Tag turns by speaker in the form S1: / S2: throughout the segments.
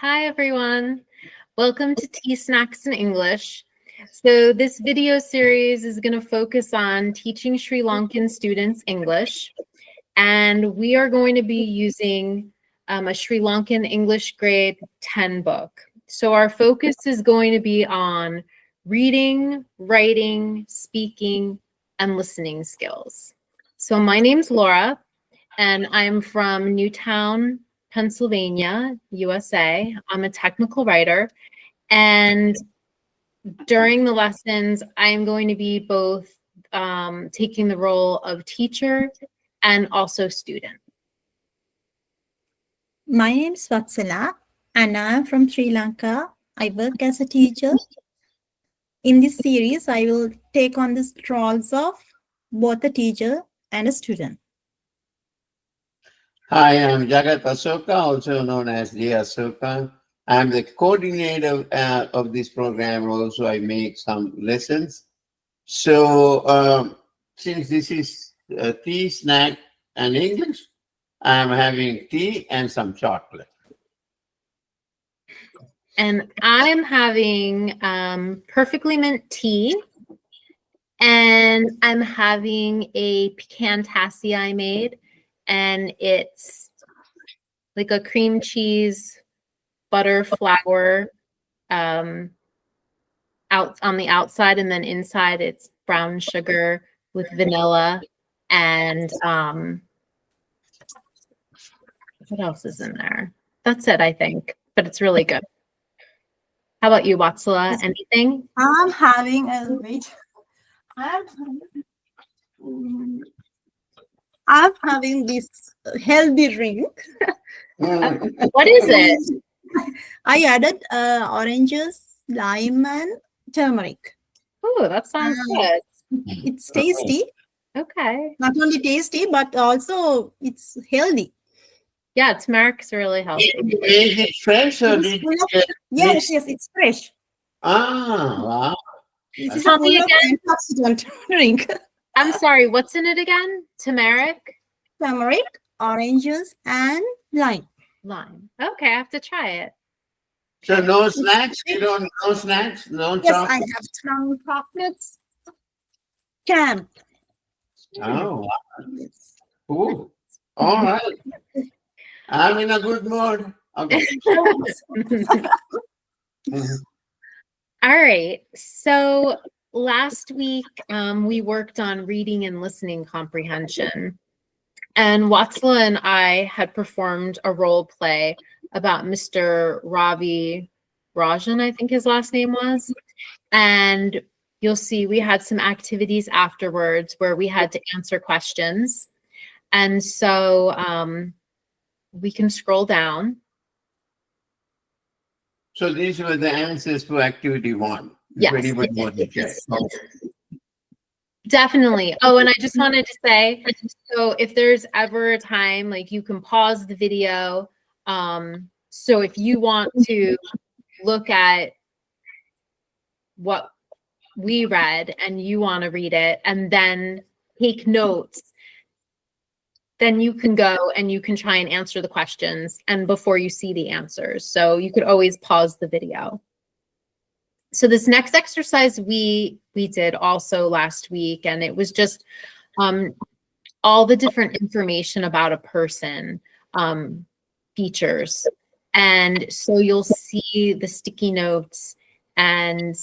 S1: Hi, everyone. Welcome to Tea Snacks in English. So this video series is going to focus on teaching Sri Lankan students English. And we are going to be using a Sri Lankan English grade 10 book. So our focus is going to be on reading, writing, speaking, and listening skills. So my name's Laura, and I'm from Newtown, Pennsylvania, USA. I'm a technical writer, and during the lessons, I'm going to be both taking the role of teacher and also student.
S2: My name is Vatsala and I am from Sri Lanka. I work as a teacher. In this series, I will take on the roles of both a teacher and a student.
S3: Hi, I'm Jagat Asoka, also known as D. Asoka. I'm the coordinator of this program. Also, I make some lessons. So, since this is tea, snack, and English, I'm having tea and some chocolate.
S1: And I'm having perfectly mint tea, and I'm having a pecan tassie I made, and it's like a cream cheese butter flour out on the outside, and then inside it's brown sugar with vanilla and what else is in there? That's it, I think, but it's really good. How about you, Watsala? Anything?
S2: I'm having I'm having this healthy drink.
S1: What is it?
S2: I added oranges, lime, and turmeric.
S1: Oh, that sounds good.
S2: It's tasty.
S1: Okay.
S2: Not only tasty, but also it's healthy.
S1: Yeah, turmeric's really healthy.
S3: Is it fresh or did
S2: Yes, it's fresh.
S3: wow.
S2: It's
S1: Tell
S2: a
S1: me
S2: full of
S1: again.
S2: antioxidant drink.
S1: I'm sorry, what's in it again? Turmeric?
S2: Turmeric, oranges, and lime.
S1: Lime. Okay, I have to try it.
S3: So no snacks? You don't no snacks? No
S2: Yes,
S3: chocolate?
S2: I have some chocolates. Jam.
S3: Oh, wow.
S2: Yes.
S3: Cool. All right. I'm in a good mood. Okay.
S1: All right. So last week, we worked on reading and listening comprehension. And Watsala and I had performed a role play about Mr. Ravi Rajan, I think his last name was. And you'll see we had some activities afterwards where we had to answer questions. And so we can scroll down.
S3: So these were the answers for activity 1.
S1: Yes.
S3: If anybody wants to check. Okay.
S1: Definitely. Oh, and I just wanted to say, so if there's ever a time, like you can pause the video. So if you want to look at what we read and you want to read it and then take notes, then you can go and you can try and answer the questions and before you see the answers. So you could always pause the video. So this next exercise we did also last week, and it was just all the different information about a person, features. And so you'll see the sticky notes and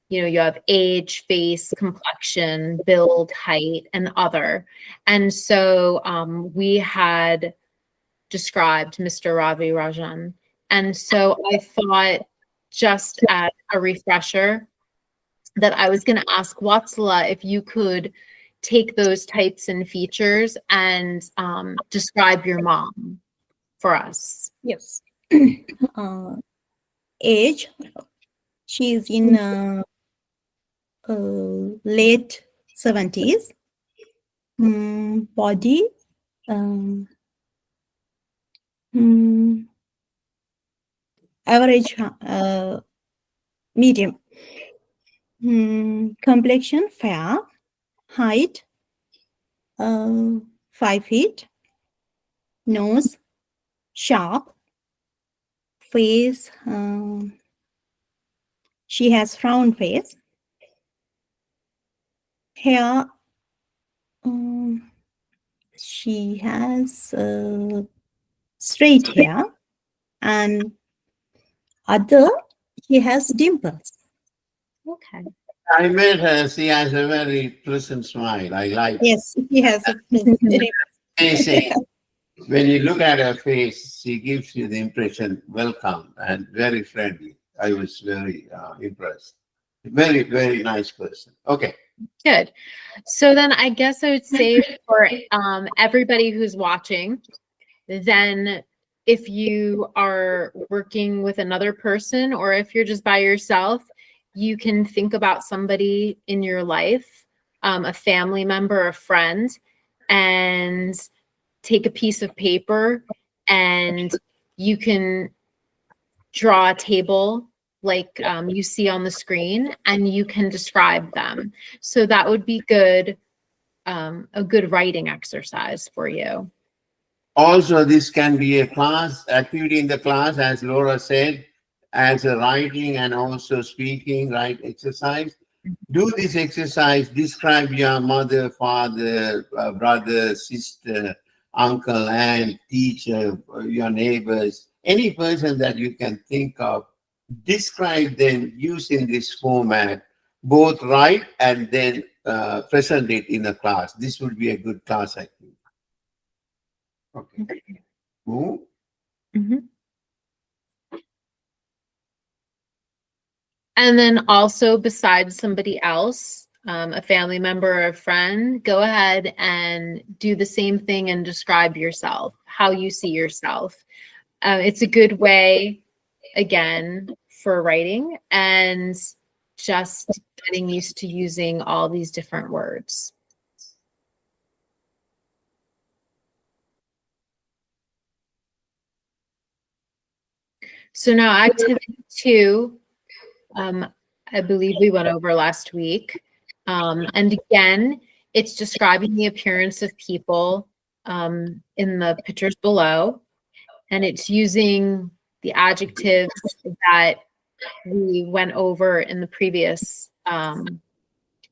S1: you have age, face, complexion, build, height, and other. And so we had described Mr. Ravi Rajan. And so I thought, just as a refresher, that I was going to ask Watsala if you could take those types and features and describe your mom for us.
S2: Yes. Age. She is in late 70s. Body. Average, medium. Complexion, fair. Height, 5 feet. Nose, sharp. face. She has frown face. Hair. She has straight hair, and other she has dimples.
S1: Okay.
S3: I met her. She has a very pleasant smile. I like
S2: Yes, she has a
S3: amazing. When you look at her face, she gives you the impression welcome and very friendly. I was very impressed. Very, very nice person. Okay.
S1: Good. So then I guess I would say for everybody who's watching, then if you are working with another person or if you're just by yourself, you can think about somebody in your life, a family member, a friend, and take a piece of paper and you can draw a table like you see on the screen and you can describe them. So that would be good, a good writing exercise for you.
S3: Also, this can be a class activity in the class, as Laura said, as a writing and also speaking, right? Exercise. Do this exercise. Describe your mother, father, brother, sister, uncle, aunt, teacher, your neighbors, any person that you can think of. Describe them using this format, both write and then present it in a class. This would be a good class activity. Okay. Move.
S1: Mhm. And then also besides somebody else, a family member or a friend, go ahead and do the same thing and describe yourself, how you see yourself. It's a good way, again, for writing and just getting used to using all these different words. So now activity 2, I believe we went over last week. And again, it's describing the appearance of people in the pictures below. And it's using the adjectives that we went over in the previous, on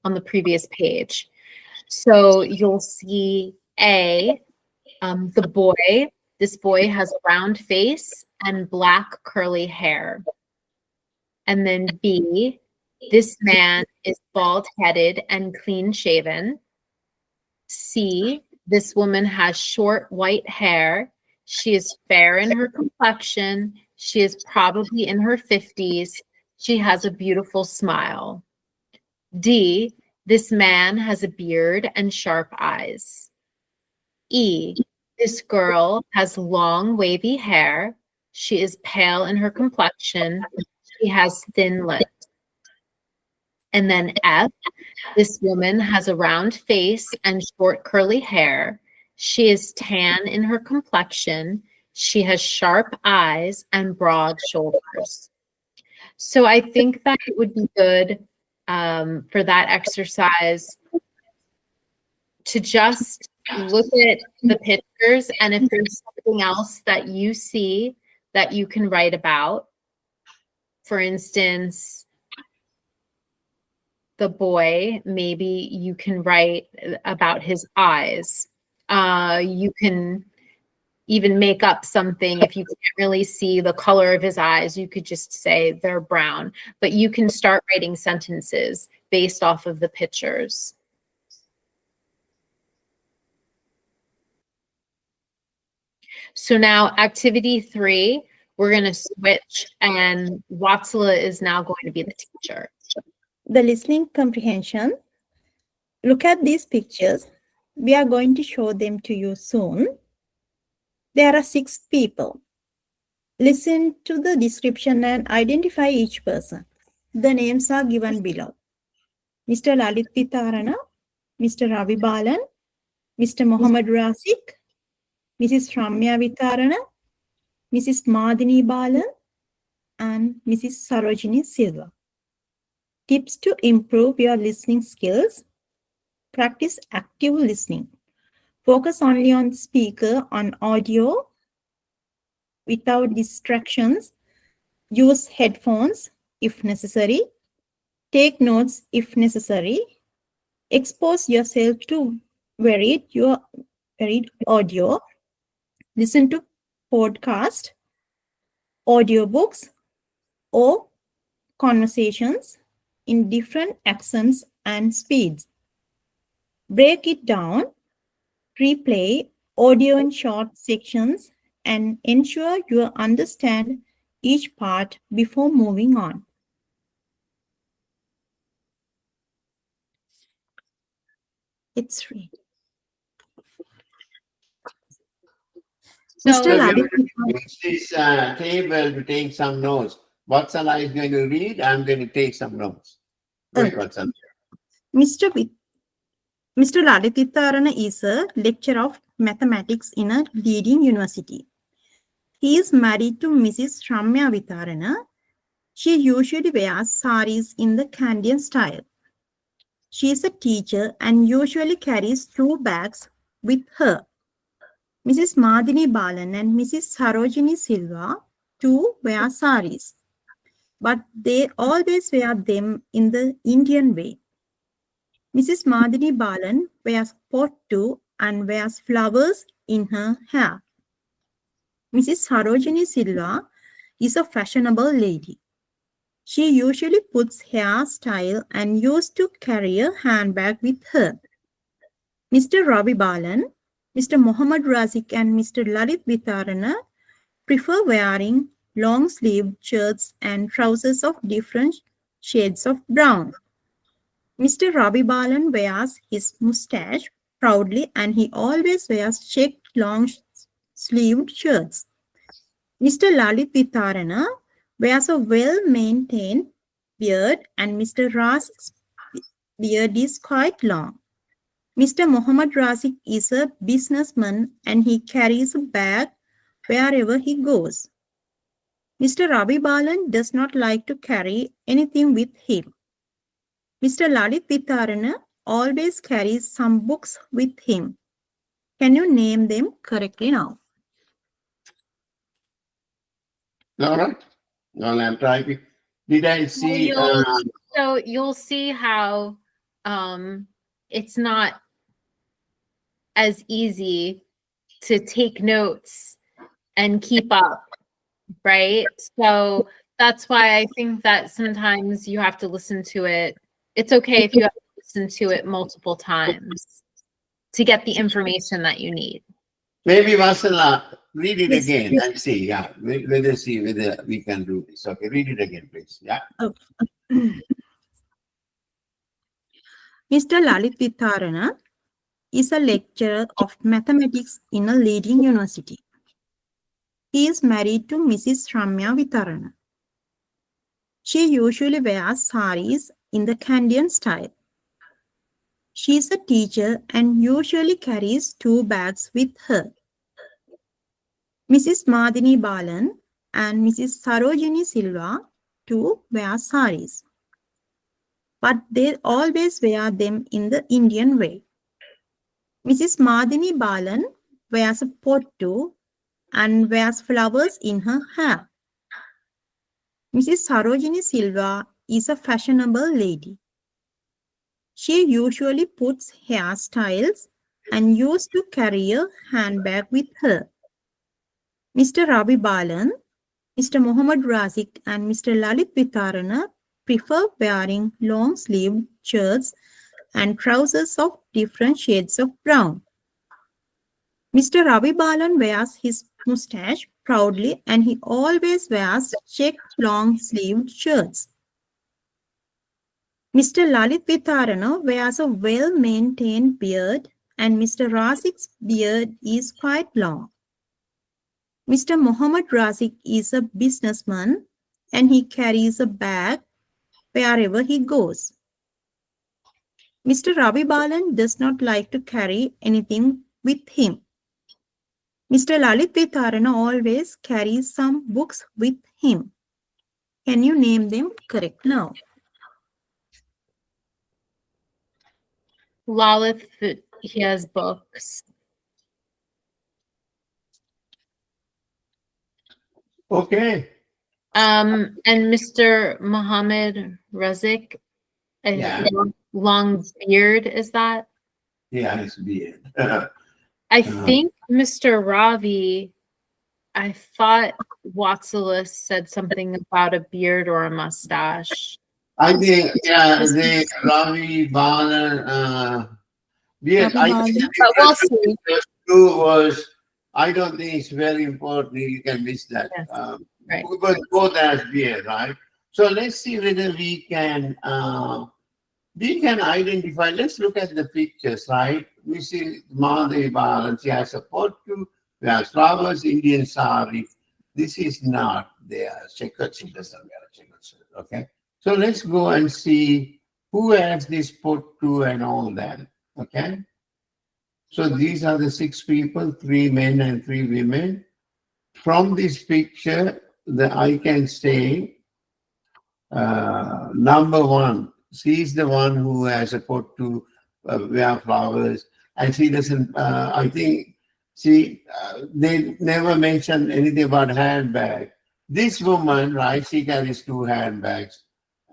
S1: the previous page. So you'll see A, the boy. This boy has a round face and black curly hair. And then B, this man is bald-headed and clean-shaven. C, this woman has short white hair. She is fair in her complexion. She is probably in her 50s. She has a beautiful smile. D, this man has a beard and sharp eyes. E, this girl has long wavy hair. She is pale in her complexion. She has thin lips. And then F, this woman has a round face and short curly hair. She is tan in her complexion. She has sharp eyes and broad shoulders. So I think that it would be good for that exercise to just look at the pictures, and if there's something else that you see that you can write about, for instance, the boy, maybe you can write about his eyes. You can even make up something. If you can't really see the color of his eyes, you could just say they're brown. But you can start writing sentences based off of the pictures. So now activity 3, we're going to switch, and Watsala is now going to be the teacher.
S2: The listening comprehension. Look at these pictures. We are going to show them to you soon. There are 6 people. Listen to the description and identify each person. The names are given below. Mr. Lalit Vitarana, Mr. Ravi Balan, Mr. Mohammad Rasik, Mrs. Ramya Vitarana, Mrs. Madini Balan, and Mrs. Sarojini Silva. Tips to improve your listening skills. Practice active listening. Focus only on speaker, on audio, without distractions. Use headphones if necessary. Take notes if necessary. Expose yourself to varied audio. Listen to podcast, audiobooks, or conversations in different accents and speeds. Break it down, replay audio in short sections, and ensure you understand each part before moving on. It's free.
S1: So
S2: Mr.
S3: So
S2: Lalit,
S3: use this table to take some notes. Vatsala is going to read. I'm going to take some notes. Great,
S2: Okay.
S3: Vatsala.
S2: Mr. Mr. Ladititharana is a lecturer of mathematics in a leading university. He is married to Mrs. Ramya Vitharana. She usually wears saris in the Canadian style. She is a teacher and usually carries 2 bags with her. Mrs. Madhini Balan and Mrs. Sarojini Silva too wear saris, but they always wear them in the Indian way. Mrs. Madhini Balan wears pottu and wears flowers in her hair. Mrs. Sarojini Silva is a fashionable lady. She usually puts hairstyle and used to carry a handbag with her. Mr. Ravi Balan, Mr. Mohammad Razik and Mr. Lalit Vitharana prefer wearing long-sleeved shirts and trousers of different shades of brown. Mr. Ravi Balan wears his mustache proudly and he always wears checked long-sleeved shirts. Mr. Lalit Vitharana wears a well-maintained beard and Mr. Razik's beard is quite long. Mr. Mohammad Razik is a businessman and he carries a bag wherever he goes. Mr. Ravi Balan does not like to carry anything with him. Mr. Lalit Vitharana always carries some books with him. Can you name them correctly now?
S3: All right. Well, I'm trying. Did I see?
S1: so you'll see how it's not as easy to take notes and keep up, right? So that's why I think that sometimes you have to listen to it. It's okay if you have to listen to it multiple times to get the information that you need.
S3: Maybe Vasala, read it
S2: Yes,
S3: again
S2: yes.
S3: and see. Yeah, let's see whether we can do this. Okay, read it again, please. Yeah.
S2: Mr. Lalit Vitharana is a lecturer of mathematics in a leading university. He is married to Mrs. Ramya Vitharana. She usually wears saris in the Canadian style. She is a teacher and usually carries 2 bags with her. Mrs. Madhini Balan and Mrs. Sarojini Silva too wear saris, but they always wear them in the Indian way. Mrs. Madhini Balan wears a pottu and wears flowers in her hair. Mrs. Sarojini Silva is a fashionable lady. She usually puts hairstyles and used to carry a handbag with her. Mr. Ravi Balan, Mr. Mohammad Razik and Mr. Lalit Vitharana prefer wearing long-sleeved shirts and trousers of different shades of brown. Mr. Ravi Balan wears his mustache proudly and he always wears checked long-sleeved shirts. Mr. Lalit Vitharana wears a well-maintained beard and Mr. Razik's beard is quite long. Mr. Mohammad Razik is a businessman and he carries a bag wherever he goes. Mr. Ravi Balan does not like to carry anything with him. Mr. Lalit Vitharana always carries some books with him. Can you name them correct now?
S1: Lalith, he has books.
S3: Okay.
S1: And Mr. Mohammed Razik, a
S3: Yeah.
S1: long beard, is that?
S3: Yeah, it's beard.
S1: I think Mr. Ravi, I thought Watsalis said something about a beard or a mustache.
S3: I think, yeah, the Ravi Balan, beard.
S2: Ravi
S3: I think
S2: Balan.
S1: But we'll see.
S3: the two was, I don't think it's very important. You can miss that.
S1: Yes, right.
S3: Because both has beard, right? So let's see whether we can identify. Let's look at the pictures, right? We see Madhavi Balan. She has a pottu. We have flowers, Indian sari. This is not there. Checkered. She doesn't wear a checkered shirt. Okay. So let's go and see who has this pottu and all that. Okay. So these are the 6 people, 3 men and 3 women. From this picture, I can say number 1. She's the one who has a pottu, wear flowers, and she doesn't. I think they never mention anything about handbag. This woman, right? She carries 2 handbags,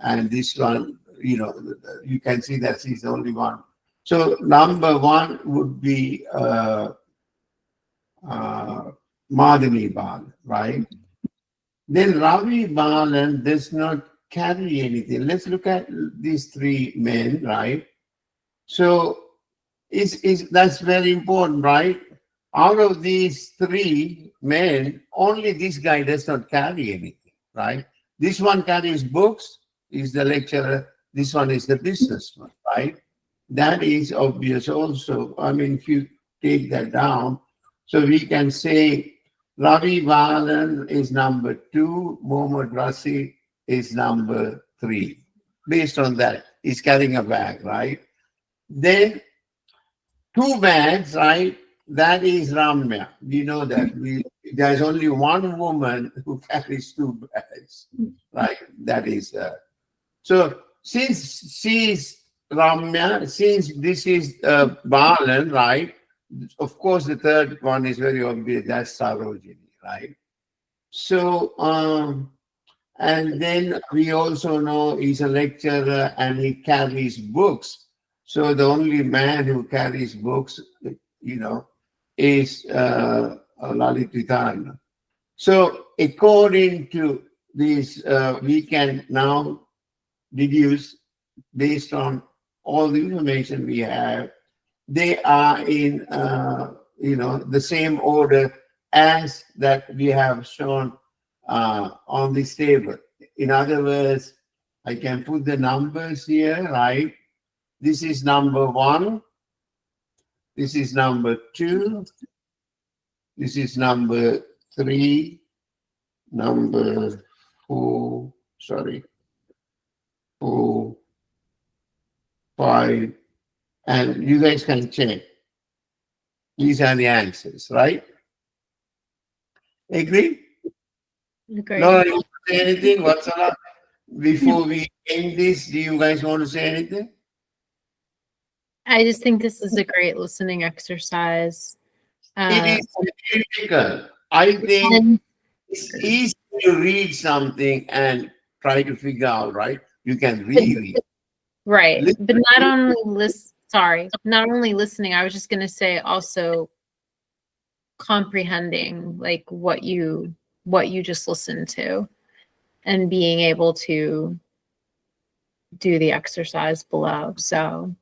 S3: and this one, you can see that she's the only one. So number 1 would be Madhavi Balan, right? Then Ravi Balan does not carry anything. Let's look at these 3 men, right? So that's very important, right? Out of these 3 men, only this guy does not carry anything, right? This one carries books, is the lecturer. This one is the businessman, right? That is obvious also. I mean, if you take that down, so we can say Ravi Balan is number 2, Mohammad Rasi is number 3. Based on that, he's carrying a bag, right? Then 2 bags, right? That is Ramya. We know that. There's only one woman who carries 2 bags, right? That is so since she's Ramya, since this is Balan, right? Of course, the third one is very obvious. That's Sarojini, right? So, and then we also know he's a lecturer and he carries books. So the only man who carries books, is Lalitvitana. So according to this, we can now deduce, based on all the information we have, they are in the same order as that we have shown on this table. In other words, I can put the numbers here, right? This is number 1. This is number 2. This is number 3. Number 4. Sorry. 4, 5. And you guys can check. These are the answers, right? Agree?
S1: Great.
S3: No, you want to say anything? What's up? Before we end this, do you guys want to say anything?
S1: I just think this is a great listening exercise.
S3: It is difficult. I think
S1: And
S3: it's easy to read something and try to figure out, right? You can reread.
S1: right,
S3: Listen-
S1: but not only listening. I was just going to say also comprehending like what you just listened to and being able to do the exercise below. So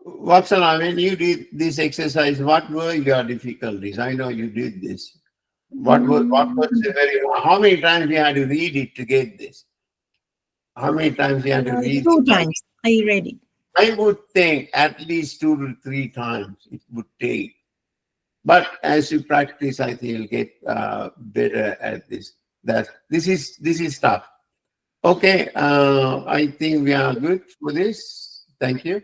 S3: Watson, when you did this exercise, what were your difficulties? I know you did this. What was the how many times you had to read it to get this? How many times you had to read
S2: 2
S3: it?
S2: times I read it.
S3: I would think at least 2 to 3 times it would take. But as you practice, I think you'll get better at this. This is tough. Okay, I think we are good for this. Thank you.